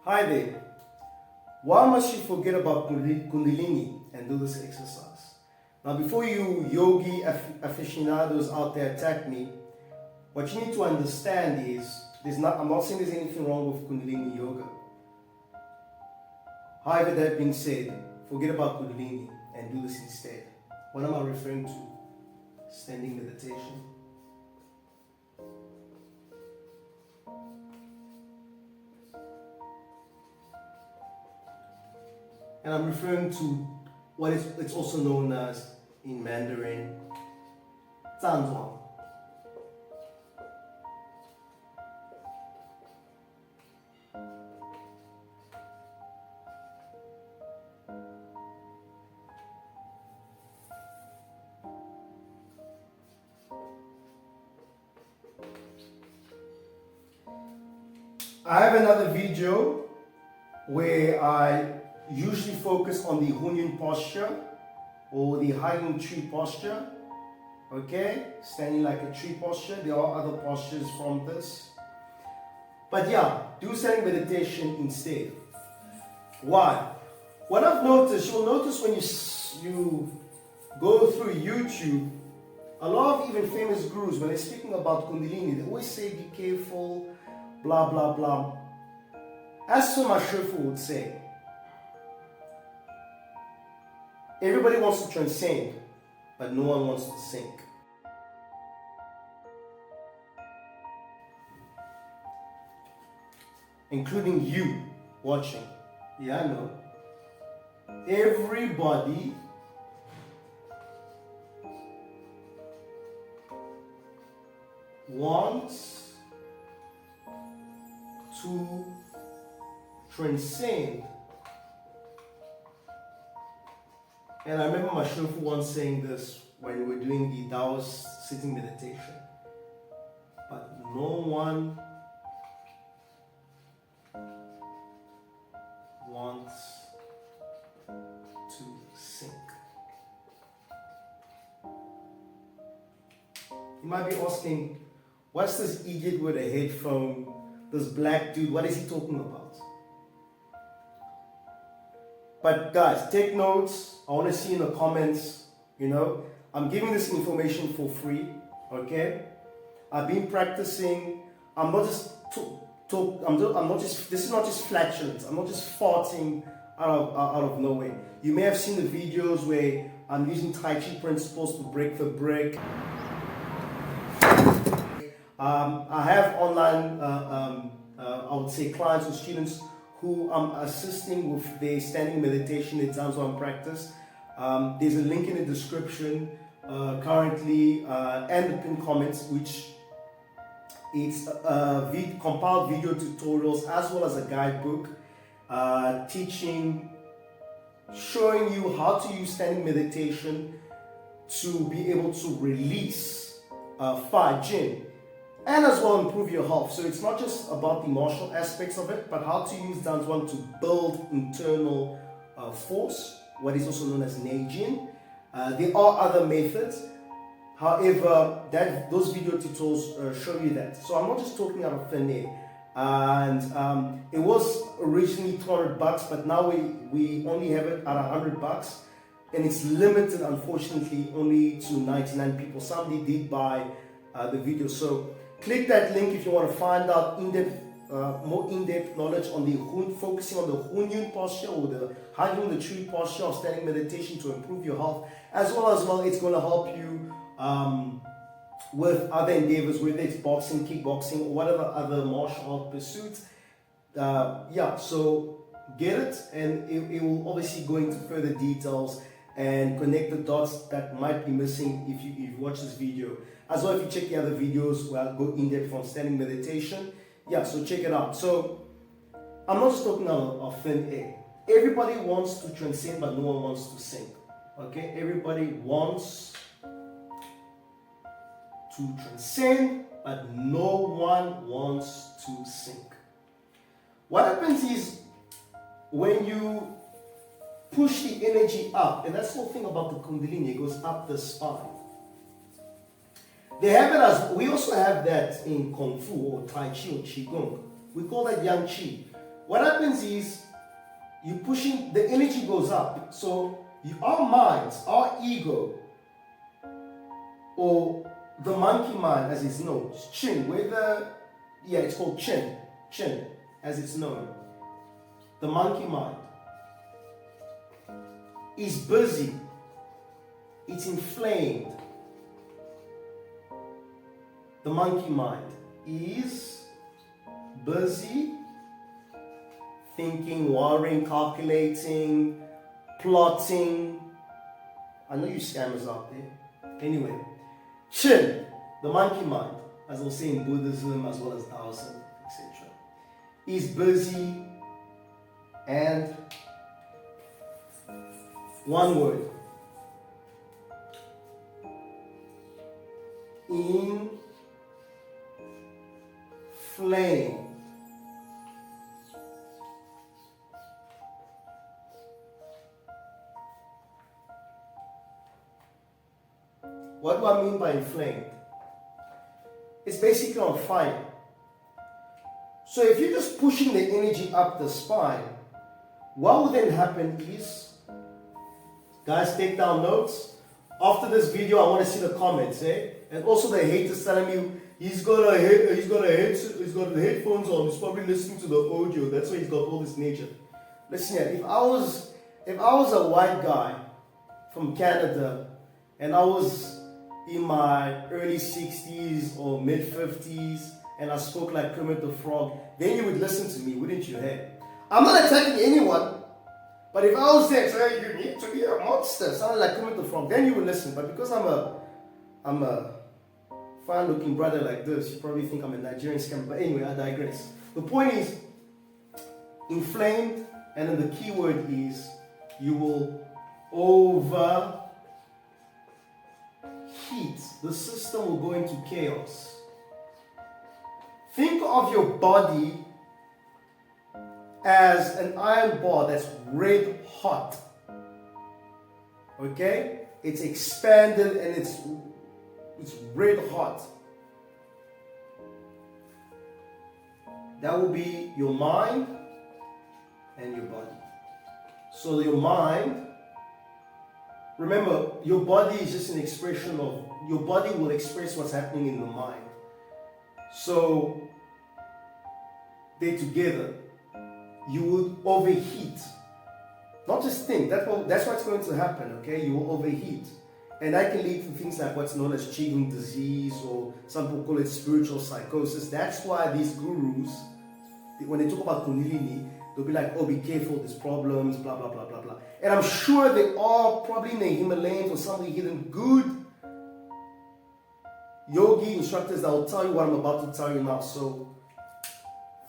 Hi there. Why must you forget about Kundalini and do this exercise? Now, before you yogi aficionados out there attack me, what you need to understand is I'm not saying there's anything wrong with Kundalini yoga. However, that being said, forget about Kundalini and do this instead. What am I referring to? Standing meditation. And I'm referring to what it's also known as in Mandarin, 站桩. I have another video where I usually focus on the Hunyun posture or the hanging tree posture. Okay, standing like a tree posture. There are other postures from this, but yeah, do standing meditation instead. Why? What I've noticed, you'll notice when you go through YouTube, a lot of even famous gurus, when they're speaking about Kundalini, they always say be careful, blah blah blah. As Soma Shifu would say, everybody wants to transcend, but no one wants to sink. Including you watching. Yeah, I know. Everybody wants to transcend. And I remember my Shofu once saying this when we were doing the Taoist sitting meditation. But no one wants to sink. You might be asking, what's this idiot with a headphone, this black dude, what is he talking about? But guys, take notes. I want to see in the comments, I'm giving this information for free, okay? I've been practicing. I'm not just this is not just flatulence. I'm not just farting out of nowhere. You may have seen the videos where I'm using taichi principles to break the brick. I have online, I would say, clients or students who I'm assisting with their standing meditation, their Zanzuan practice. There's a link in the description currently and the pinned comments, which it's compiled video tutorials as well as a guidebook teaching, showing you how to use standing meditation to be able to release Fa Jin and as well improve your health. So it's not just about the martial aspects of it, but how to use Danzhuan to build internal force, what is also known as Neijin. There are other methods. However, those video tutorials show you that. So I'm not just talking out of thin air. And it was originally $200, but now we only have it at $100. And it's limited, unfortunately, only to 99 people. Somebody did buy the video. So click that link if you want to find out more in-depth knowledge on focusing on the Hunyun posture or the hanging the tree posture of standing meditation to improve your health, as well it's going to help you with other endeavors, whether it's boxing, kickboxing, or whatever other martial art pursuits. So get it, and it will obviously go into further details and connect the dots that might be missing if you watch this video. As well, if you check the other videos where I go in depth on standing meditation, so check it out. So I'm not just talking of thin air. Everybody wants to transcend, but no one wants to sink. Okay, everybody wants to transcend, but no one wants to sink. What happens is when you push the energy up, and that's the whole thing about the Kundalini, it goes up the spine. They have it we also have that in Kung Fu or Tai Chi or qigong. We call that Yang Qi. what happens is you pushing, the energy goes up. So our minds, our ego, or the monkey mind as it's known, chin, it's called chin as it's known. The monkey mind is busy, it's inflamed. The monkey mind is busy thinking, worrying, calculating, plotting. I know you scammers out there. Anyway, chin, the monkey mind, as I'll say in Buddhism as well as Taoism, etc., is busy and one word, inflamed. What do I mean by inflamed? It's basically on fire. So if you're just pushing the energy up the spine, what will then happen is, guys, take down notes. After this video, I want to see the comments, and also the haters telling you he's got the headphones on. He's probably listening to the audio. That's why he's got all this nature. Listen here. If I was a white guy from Canada, and I was in my early 60s or mid 50s, and I spoke like Kermit the Frog, then you would listen to me, wouldn't you? Hey, I'm not attacking anyone, but if I was there, say you need to be a monster, sounding like Kermit the Frog, then you would listen. But because I'm a fine-looking brother like this, you probably think I'm a Nigerian scammer. But anyway, I digress. The point is, inflamed, and then the key word is you will overheat. The system will go into chaos. Think of your body as an iron bar that's red hot. Okay? It's expanded and it's red hot. That will be your mind and your body. So your mind, remember, your body is just an expression of, your body will express what's happening in the mind. So they together, you will overheat. Not just think, that's what's going to happen, okay? You will overheat. And that can lead to things like what's known as qigong disease, or some people call it spiritual psychosis. That's why these gurus, when they talk about Kundalini, they'll be like, oh, be careful, there's problems, blah, blah, blah, blah, blah. And I'm sure there are probably in the Himalayas or somewhere hidden good yogi instructors that will tell you what I'm about to tell you now. So,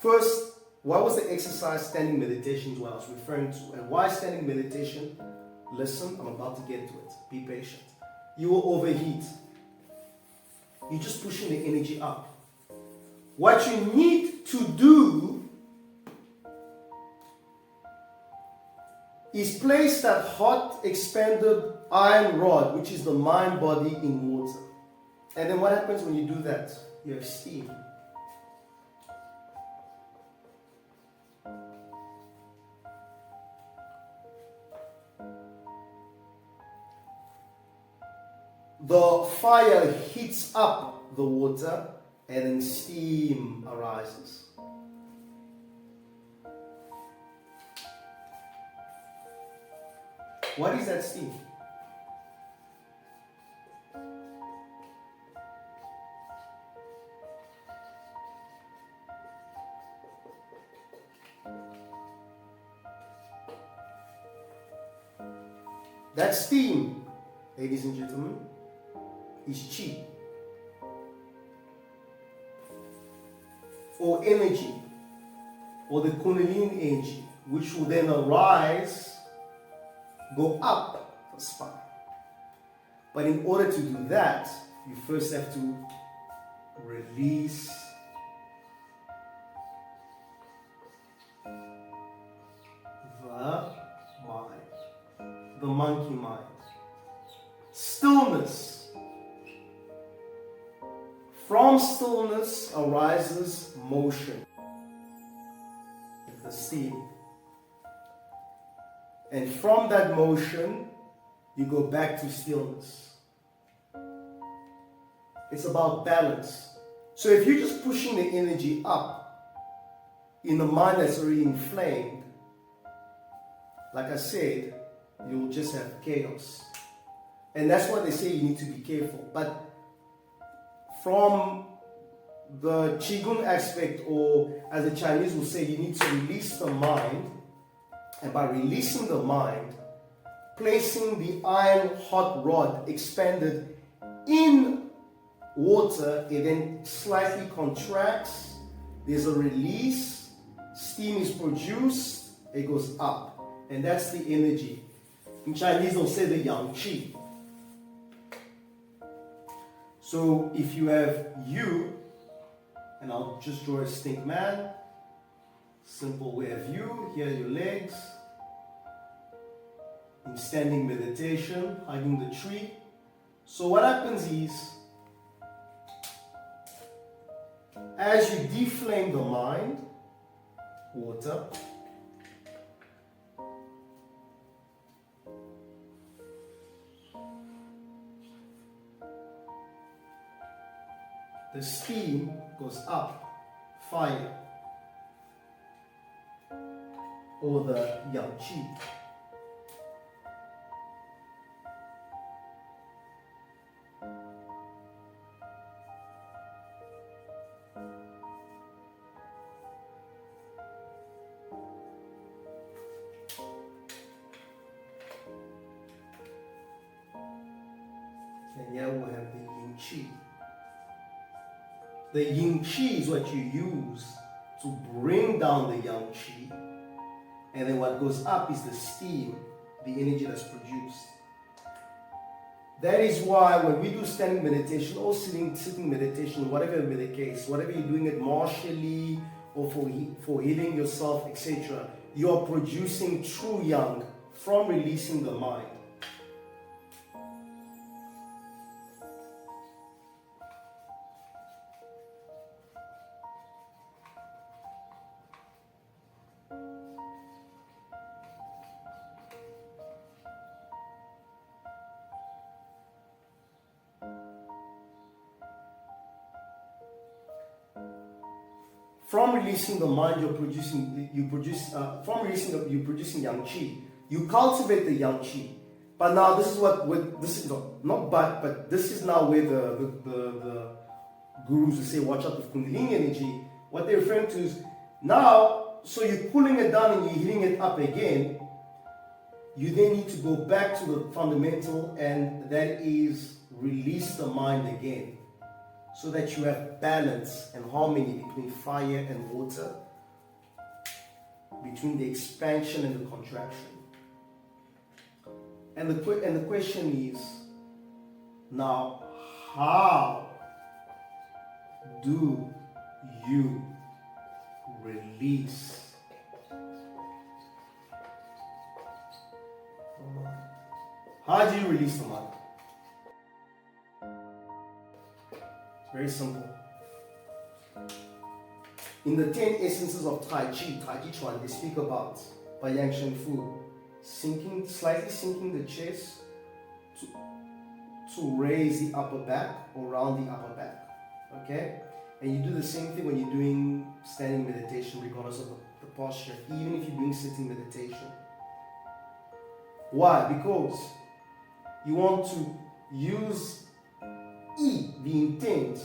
first, what was the exercise standing meditation what I was referring to? And why standing meditation? Listen, I'm about to get to it. Be patient. You will overheat. You're just pushing the energy up. What you need to do is place that hot, expanded iron rod, which is the mind body, in water. And then what happens when you do that? You have steam. The fire heats up the water and then steam arises. What is that steam? That steam, ladies and gentlemen, is chi, or energy, or the Kundalini energy, which will then arise, go up the spine. But in order to do that, you first have to release the monkey mind. Stillness. From stillness arises motion. the steam. And from that motion, you go back to stillness. It's about balance. So if you're just pushing the energy up in a mind that's already inflamed, like I said, you'll just have chaos. And that's why they say you need to be careful. But from the qigong aspect, or as the Chinese will say, you need to release the mind. And by releasing the mind, placing the iron hot rod expanded in water, it then slightly contracts. There's a release, steam is produced, it goes up. And that's the energy. In Chinese, they'll say the yang qi. So if you have you, and I'll just draw a stink man, simple way of you, here are your legs, in standing meditation, hugging the tree. So what happens is, as you deflame the mind, water, the steam goes up, fire, or the yang qi. And here we'll have the yin qi. The yin qi is what you use to bring down the yang qi, and then what goes up is the steam, the energy that's produced. That is why when we do standing meditation or sitting meditation, whatever be the case, whatever you're doing it martially or for healing yourself, etc., you are producing true yang from releasing the mind. From releasing the mind, you're producing yang qi. You cultivate the yang qi. But now this is but this is now where the gurus will say, watch out with Kundalini energy. What they're referring to is now, so you're pulling it down and you're hitting it up again. You then need to go back to the fundamental, and that is release the mind again, so that you have balance and harmony between fire and water, between the expansion and the contraction. And the question is, now, how do you release the mind? How do you release the mind? Very simple. In the 10 essences of taichi Chuan, they speak about by Yang Shen Fu, slightly sinking the chest to raise the upper back or round the upper back. Okay? And you do the same thing when you're doing standing meditation, regardless of the posture, even if you're doing sitting meditation. Why? Because you want to use the intent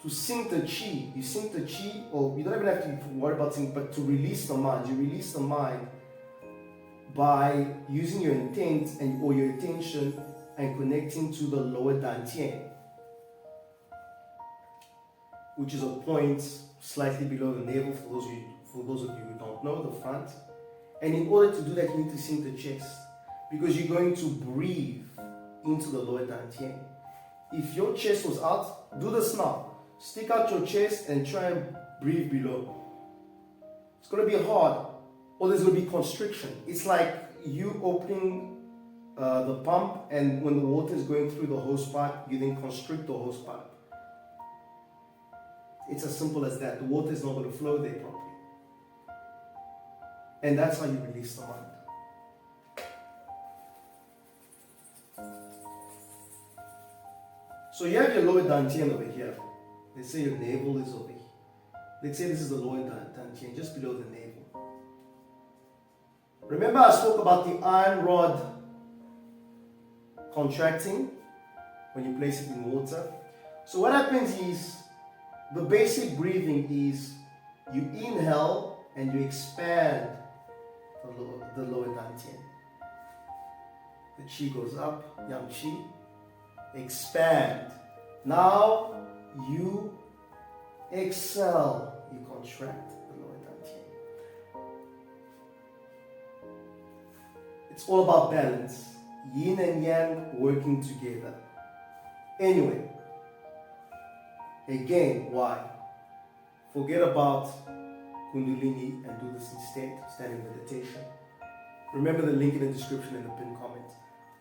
to sink the chi. You sink the chi, or you don't even have to worry about sinking, but to release the mind. You release the mind by using your intent or your attention and connecting to the lower dantian, which is a point slightly below the navel for those of you who don't know, the front. And in order to do that, you need to sink the chest, because you're going to breathe into the lower dantian. If your chest was out, do this now. Stick out your chest and try and breathe below. It's going to be hard, or there's going to be constriction. It's like you opening the pump, and when the water is going through the hose pipe, you then constrict the hose pipe. It's as simple as that. The water is not going to flow there properly. And that's how you release the mind. So you have your lower dantian over here. Let's say your navel is over here. Let's say this is the lower dantian, just below the navel. Remember I spoke about the iron rod contracting when you place it in water? So what happens is, the basic breathing is you inhale and you expand the lower dantian. The chi goes up, yang chi. Expand. Now you exhale, you contract the lower dantian. It's all about balance. Yin and yang working together. Anyway, again, why? Forget about Kundalini and do this instead, standing meditation. Remember the link in the description and the pinned comment.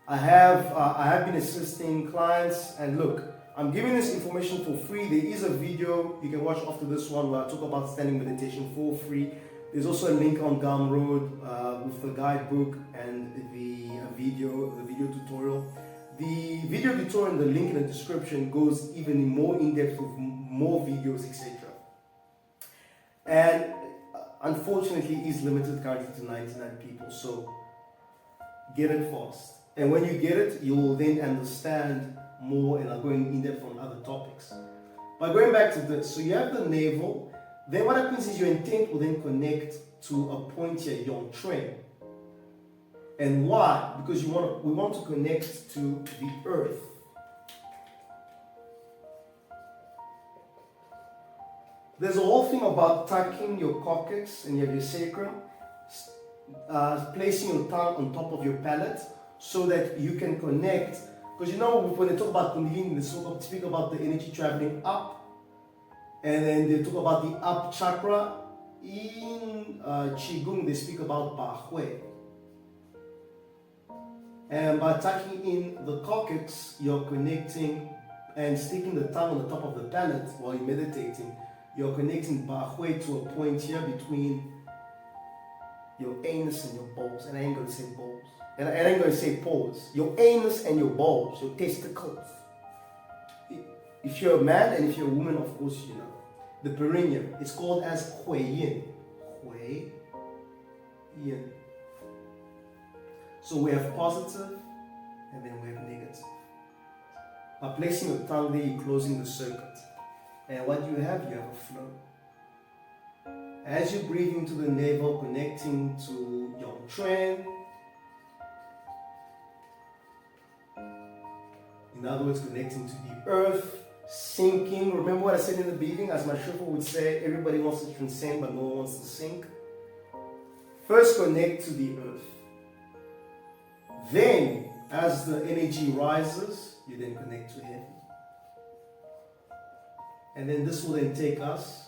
I have been assisting clients, and look, I'm giving this information for free. There is a video you can watch after this one where I talk about standing meditation for free. There's also a link on Gumroad with the guidebook and the video tutorial. The video tutorial and the link in the description goes even more in depth with more videos, etc. And unfortunately, it is limited currently to 99 people. So get it fast. And when you get it, you will then understand more and are going in depth on other topics. But going back to this, so you have the navel. Then what happens is your intent will then connect to a point here, your train. And why? Because we want to connect to the earth. There's a whole thing about tucking your coccyx and you have your sacrum, placing your tongue on top of your palate so that you can connect. Because you know, when they talk about Kundalini, they speak about the energy traveling up. And then they talk about the up chakra. In qigong, they speak about ba hui. And by tucking in the coccyx, you're connecting and sticking the tongue on the top of the palate while you're meditating. You're connecting ba hui to a point here between your anus and your balls. And I ain't going to say balls. And I ain't going to say balls. Your anus and your balls, your testicles. If you're a man and if you're a woman, of course, you know. The perineum, it's called as hui yin. Hui yin. So we have positive and then we have negative. By placing your tongue there, you're closing the circuit. And what you have a flow. As you breathe into the navel, connecting to your train. In other words, connecting to the earth, sinking. Remember what I said in the beginning? As my Shifu would say, everybody wants to transcend, but no one wants to sink. First, connect to the earth. Then, as the energy rises, you then connect to heaven. And then this will then take us,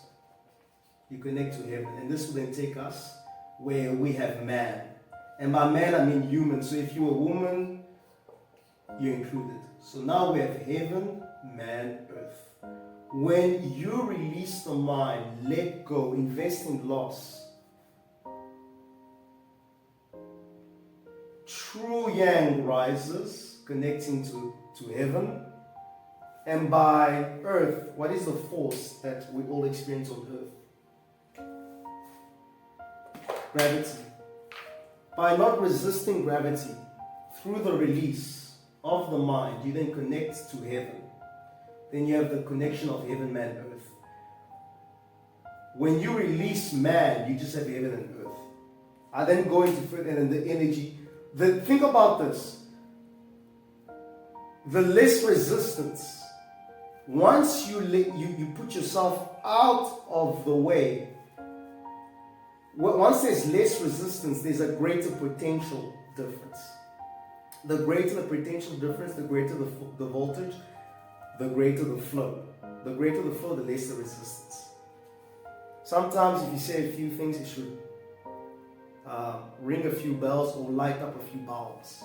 you connect to heaven, and this will then take us where we have man. And by man, I mean human. So if you're a woman, you're included. So now we have heaven, man, earth. When you release the mind, let go, invest in loss, true yang rises, connecting to heaven. And by earth, what is the force that we all experience on earth? Gravity. By not resisting gravity, through the release of the mind, you then connect to heaven. Then you have the connection of heaven, man, earth. When you release man, you just have heaven and earth. I then go into further and the energy. Think about this. The less resistance. Once you put yourself out of the way, once there's less resistance, there's a greater potential difference. The greater the potential difference, the greater the voltage, the greater the flow. The greater the flow, the less the resistance. Sometimes if you say a few things, you should ring a few bells or light up a few bulbs.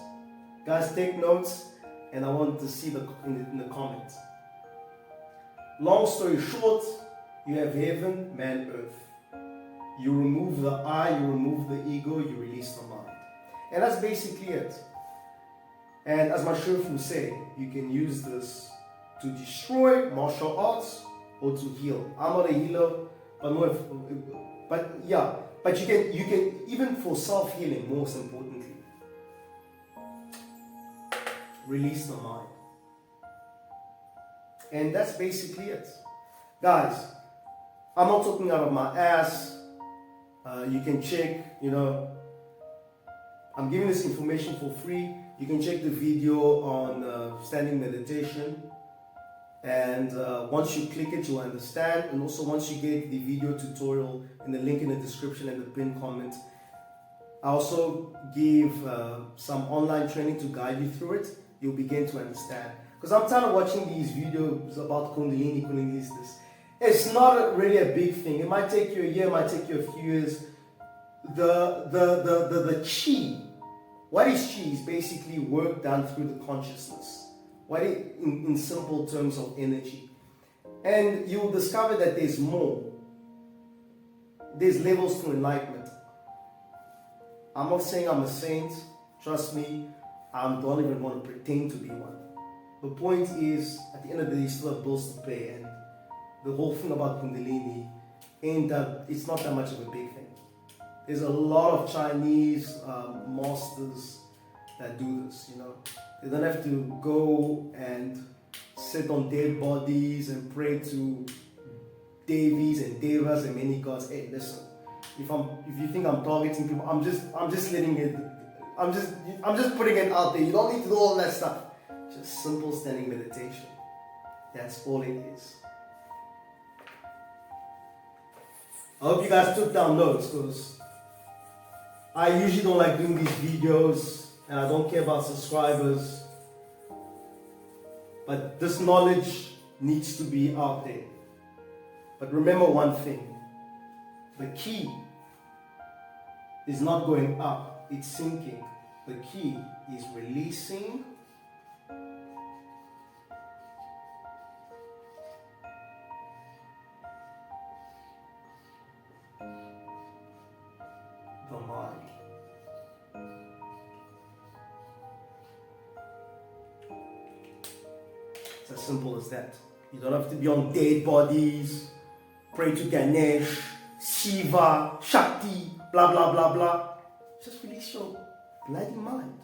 Guys, take notes, and I want to see in the comments. Long story short, You have heaven, man, earth. You remove the I, you remove the ego, you release the mind. And that's basically it. And as my chef will say, you can use this to destroy martial arts or to heal. I'm not a healer, but you can even for self-healing, most importantly, release the mind. And that's basically it. Guys, I'm not talking out of my ass. You can check, I'm giving this information for free. You can check the video on standing meditation. And once you click it, you understand. And also once you get the video tutorial in the link in the description and the pinned comment, I also give some online training to guide you through it. You'll begin to understand. Because I'm tired of watching these videos about Kundalini, this. It's not really a big thing. It might take you a year, it might take you a few years. The chi. What is chi? Is basically work done through the consciousness. In simple terms of energy. And you will discover that there's more. There's levels to enlightenment. I'm not saying I'm a saint. Trust me, I don't even want to pretend to be one. The point is, at the end of the day, you still have bills to pay. And the whole thing about Kundalini it's not that much of a big thing. There's a lot of Chinese masters that do this, They don't have to go and sit on dead bodies and pray to devis and devas and many gods. Hey, listen, if you think I'm targeting people, I'm just letting it. I'm just putting it out there. You don't need to do all that stuff. Just simple standing meditation. That's all it is. I hope you guys took down notes, because I usually don't like doing these videos and I don't care about subscribers. But this knowledge needs to be out there. But remember one thing. The key is not going up, it's sinking. The key is releasing the mind. It's as simple as that. You don't have to be on dead bodies, pray to Ganesh, Shiva, Shakti, blah blah blah blah. Just release your bloody mind.